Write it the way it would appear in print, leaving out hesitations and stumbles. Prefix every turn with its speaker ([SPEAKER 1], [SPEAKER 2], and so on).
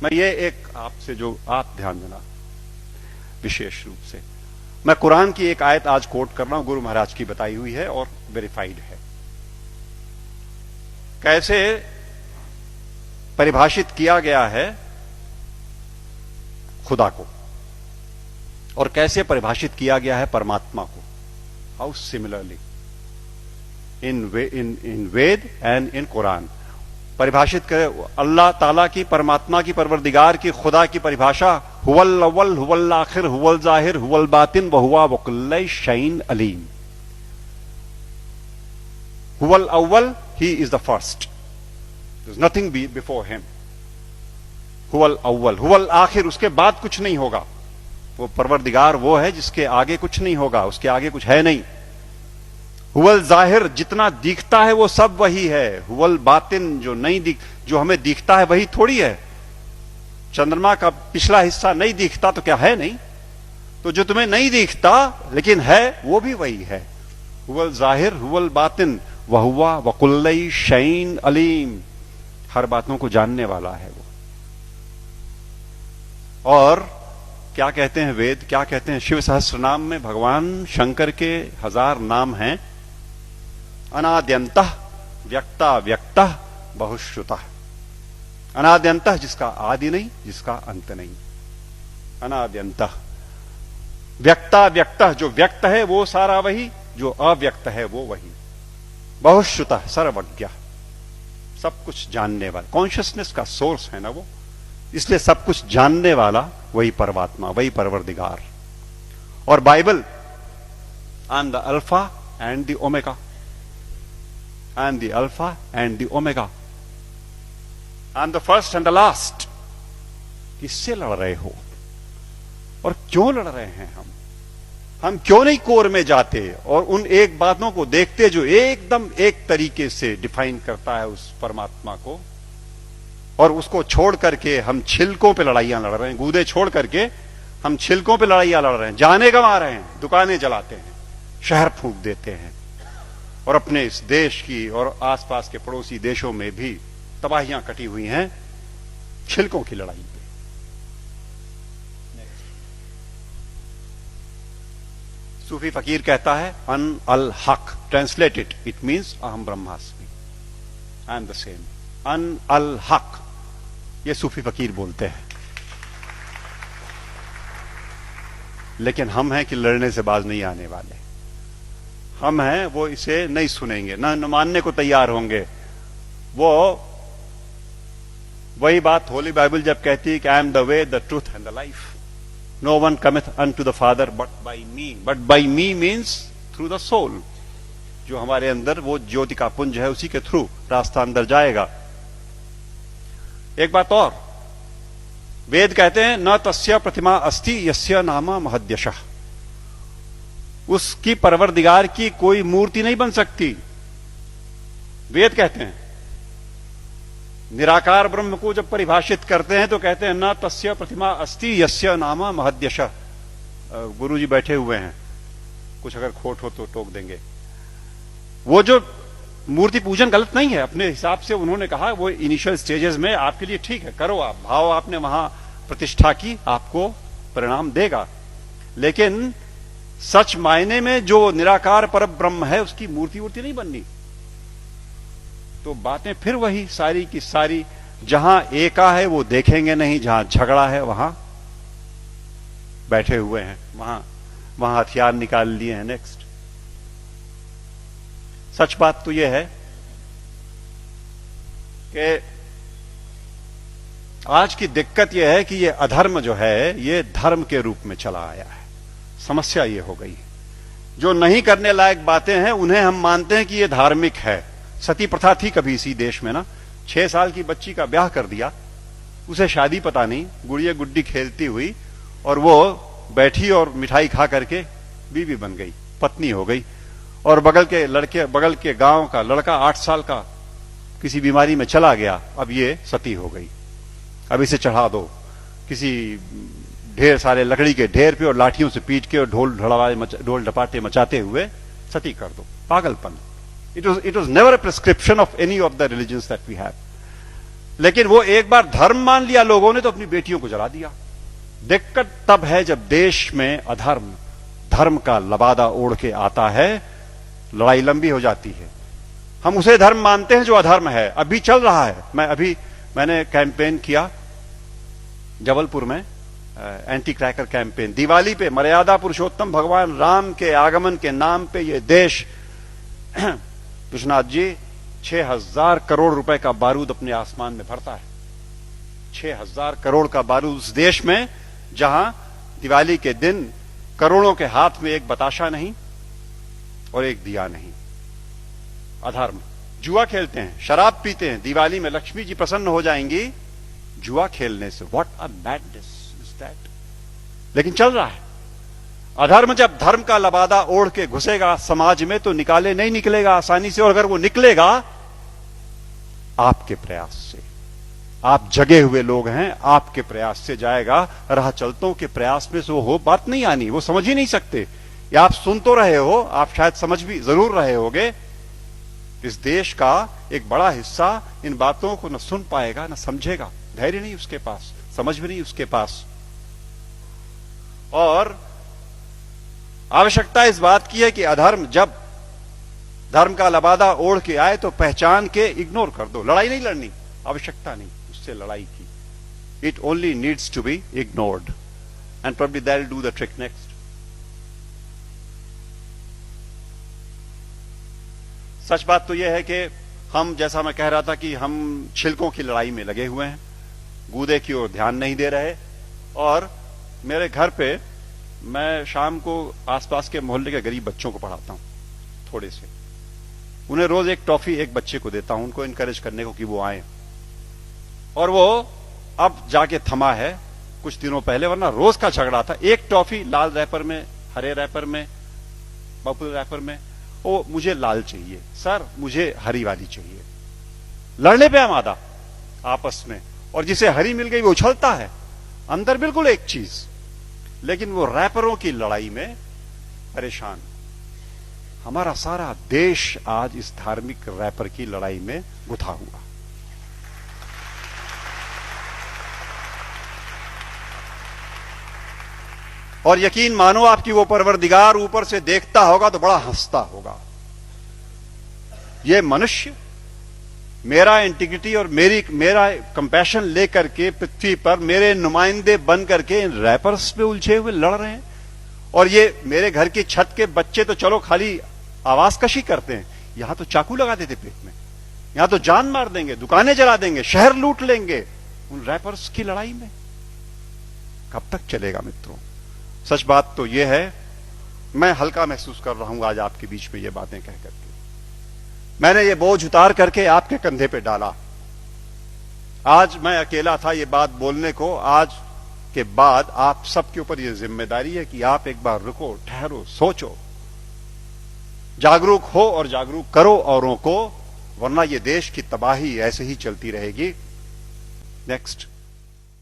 [SPEAKER 1] मैं ये एक आपसे जो आप ध्यान देना विशेष रूप से, मैं कुरान की एक आयत आज कोट कर रहा हूं, गुरु महाराज की बताई हुई है और वेरीफाइड है। कैसे परिभाषित किया गया है खुदा को और कैसे परिभाषित किया गया है परमात्मा को। How similarly in Veda and in Quran परिभाषित करे अल्लाह ताला की, परमात्मा की, परवरदिगार की, खुदा की परिभाषा हुवल अव्वल हुवल आखिर हुवल जाहिर हुवल बातिन व हुवा वकुल्ल शैइन अलीम। हुवल अव्वल, he is the first, there is nothing before him. हुवल अव्वल, हुवल आखिर, उसके बाद कुछ नहीं होगा। वो परवरदिगार वो है जिसके आगे कुछ नहीं होगा, उसके आगे कुछ है नहीं। हुवल जाहिर, जितना दिखता है वो सब वही है। हुवल बातिन, जो हमें दिखता है वही थोड़ी है। चंद्रमा का पिछला हिस्सा नहीं दिखता तो क्या है नहीं? तो जो तुम्हें नहीं दिखता लेकिन है वो भी वही है। हुवल जाहिर हुवल बातिन वहुवा वकुल्ल शैइन अलीम, हर बातों को जानने वाला है वो। और क्या कहते हैं वेद, क्या कहते हैं? शिव सहस्त्र नाम में भगवान शंकर के 1000 नाम हैं। अनाद्यंतः व्यक्ता व्यक्तः बहुश्रुतः। अनाद्यंतः, जिसका आदि नहीं, जिसका अंत नहीं। अनाद्यंतः व्यक्ता व्यक्तः, जो व्यक्त है वो सारा वही, जो अव्यक्त है वो वही। बहुश्रुतः, सर्वज्ञ, सब कुछ जानने वाला, कॉन्शियसनेस का सोर्स है ना वो, इसलिए सब कुछ जानने वाला वही परमात्मा, वही परवरदिगार। और Bible, I am the alpha and the omega, I am the alpha and the omega, I am the first and the last. किससे लड़ रहे हो और क्यों लड़ रहे हैं? हम क्यों नहीं कोर में जाते और उन एक बातों को देखते जो एकदम एक तरीके से डिफाइन करता है उस परमात्मा को, और उसको छोड़ करके हम छिलकों पे लड़ाइयां लड़ रहे हैं। गूदे छोड़ करके हम छिलकों पे लड़ाइयां लड़ रहे हैं, जाने गंवा रहे हैं, दुकानें जलाते हैं, शहर फूंक देते हैं, और अपने इस देश की और आसपास के पड़ोसी देशों में भी तबाहियां कटी हुई हैं छिलकों की लड़ाई पे। सूफी फकीर कहता है अन अल हक, ट्रांसलेटेड इट मीन्स अहम ब्रह्मास्मि, आई एम द सेम। अन अल हक, ये सूफी फकीर बोलते हैं। लेकिन हम हैं कि लड़ने से बाज नहीं आने वाले। हम हैं वो इसे नहीं सुनेंगे, न मानने को तैयार होंगे। वो वही बात होली बाइबल जब कहती है कि I am the way the truth and the life, no one cometh unto the Father but by me. But by me means through the soul, जो हमारे अंदर वो ज्योति का पुंज है, उसी के थ्रू रास्ता अंदर जाएगा। एक बात और, वेद कहते हैं न तस्य प्रतिमा अस्ति यस्य नामा महद्यशः, उसकी परवरदिगार की कोई मूर्ति नहीं बन सकती। वेद कहते हैं निराकार ब्रह्म को जब परिभाषित करते हैं तो कहते हैं न तस्य प्रतिमा अस्ति यस्य नामा महद्यशः। गुरु जी बैठे हुए हैं, कुछ अगर खोट हो तो टोक देंगे। वो जो मूर्ति पूजन गलत नहीं है, अपने हिसाब से उन्होंने कहा वो इनिशियल स्टेजेस में आपके लिए ठीक है, करो आप, भाव आपने वहां प्रतिष्ठा की, आपको परिणाम देगा। लेकिन सच मायने में जो निराकार पर ब्रह्म है उसकी मूर्ति वूर्ति नहीं बननी। तो बातें फिर वही सारी की सारी, जहां एका है वो देखेंगे नहीं, जहां झगड़ा है वहां बैठे हुए हैं, वहां हथियार निकाल लिए हैं। नेक्स्ट, सच बात तो यह है कि आज की दिक्कत यह है कि यह अधर्म जो है ये धर्म के रूप में चला आया है। समस्या ये हो गई, जो नहीं करने लायक बातें हैं उन्हें हम मानते हैं कि ये धार्मिक है। सती प्रथा थी कभी इसी देश में ना, 6 साल की बच्ची का ब्याह कर दिया, उसे शादी पता नहीं, गुड़िया गुड्डी खेलती हुई, और वो बैठी और मिठाई खा करके बीवी बन गई, पत्नी हो गई। और बगल के गांव का लड़का 8 साल का किसी बीमारी में चला गया, अब ये सती हो गई। अब इसे चढ़ा दो किसी ढेर सारे लकड़ी के ढेर पे और लाठियों से पीट के और ढोल ढपाटे मचाते हुए सती कर दो। पागलपन। It was never a prescription of any of the religions that we have. लेकिन वो एक बार धर्म मान लिया लोगों ने तो अपनी बेटियों को जला दिया। दिक्कत तब है जब देश में अधर्म धर्म का लबादा ओढ़ के आता है, लड़ाई लंबी हो जाती है। हम उसे धर्म मानते हैं जो अधर्म है। अभी चल रहा है, मैंने कैंपेन किया जबलपुर में, एंटी क्रैकर कैंपेन। दिवाली पे मर्यादा पुरुषोत्तम भगवान राम के आगमन के नाम पे ये देश विश्वनाथ जी 6,000 करोड़ रुपए का बारूद अपने आसमान में भरता है। 6,000 करोड़ का बारूद उस देश में जहां दिवाली के दिन करोड़ों के हाथ में एक बताशा नहीं और एक दिया नहीं। अधर्म। जुआ खेलते हैं, शराब पीते हैं, दिवाली में लक्ष्मी जी प्रसन्न हो जाएंगी जुआ खेलने से। What a madness is that. लेकिन चल रहा है। अधर्म जब धर्म का लबादा ओढ़ के घुसेगा समाज में तो नहीं निकलेगा आसानी से। और अगर वो निकलेगा आपके प्रयास से, आप जगे हुए लोग हैं, आपके प्रयास से जाएगा। राह चलतों के प्रयास में से वो हो बात नहीं आनी, वो समझ ही नहीं सकते। या आप सुन तो रहे हो, आप शायद समझ भी जरूर रहे होगे। इस देश का एक बड़ा हिस्सा इन बातों को न सुन पाएगा न समझेगा। धैर्य नहीं उसके पास, समझ भी नहीं उसके पास। और आवश्यकता इस बात की है कि अधर्म जब धर्म का लबादा ओढ़ के आए तो पहचान के इग्नोर कर दो। लड़ाई नहीं लड़नी, आवश्यकता नहीं उससे लड़ाई की। It only needs to be ignored and probably that will do the trick next. सच बात तो यह है कि हम, जैसा मैं कह रहा था, कि हम छिलकों की लड़ाई में लगे हुए हैं, गूदे की ओर ध्यान नहीं दे रहे। और मेरे घर पे मैं शाम को आसपास के मोहल्ले के गरीब बच्चों को पढ़ाता हूं, थोड़े से। उन्हें रोज एक टॉफी एक बच्चे को देता हूं, उनको इनकरेज करने को कि वो आए। और वो अब जाके थमा है कुछ दिनों पहले, वरना रोज का झगड़ा था। एक टॉफी लाल रैपर में, हरे रैपर में, पर्पल रैपर में। वो मुझे लाल चाहिए सर, मुझे हरी वाली चाहिए। लड़ने पे आमादा आपस में। और जिसे हरी मिल गई वो उछलता है, अंदर बिल्कुल एक चीज, लेकिन वो रैपरों की लड़ाई में परेशान। हमारा सारा देश आज इस धार्मिक रैपर की लड़ाई में गुथा हुआ। और यकीन मानो आपकी वो परवरदिगार ऊपर से देखता होगा तो बड़ा हंसता होगा। ये मनुष्य मेरा इंटीग्रिटी और मेरा कंपैशन लेकर के पृथ्वी पर मेरे नुमाइंदे बन करके इन रैपर्स पे उलझे हुए लड़ रहे हैं। और ये मेरे घर की छत के बच्चे तो चलो खाली आवाज कशी करते हैं, यहां तो चाकू लगा देते पेट में, यहां तो जान मार देंगे, दुकानें जला देंगे, शहर लूट लेंगे उन रैपर्स की लड़ाई में। कब तक चलेगा मित्रों? सच बात तो यह है, मैं हल्का महसूस कर रहा हूं आज आपके बीच में ये बातें कह करके। मैंने ये बोझ उतार करके आपके कंधे पे डाला। आज मैं अकेला था ये बात बोलने को। आज के बाद आप सबके ऊपर ये जिम्मेदारी है कि आप एक बार रुको, ठहरो, सोचो, जागरूक हो और जागरूक करो औरों को, वरना ये देश की तबाही ऐसे ही चलती रहेगी। नेक्स्ट।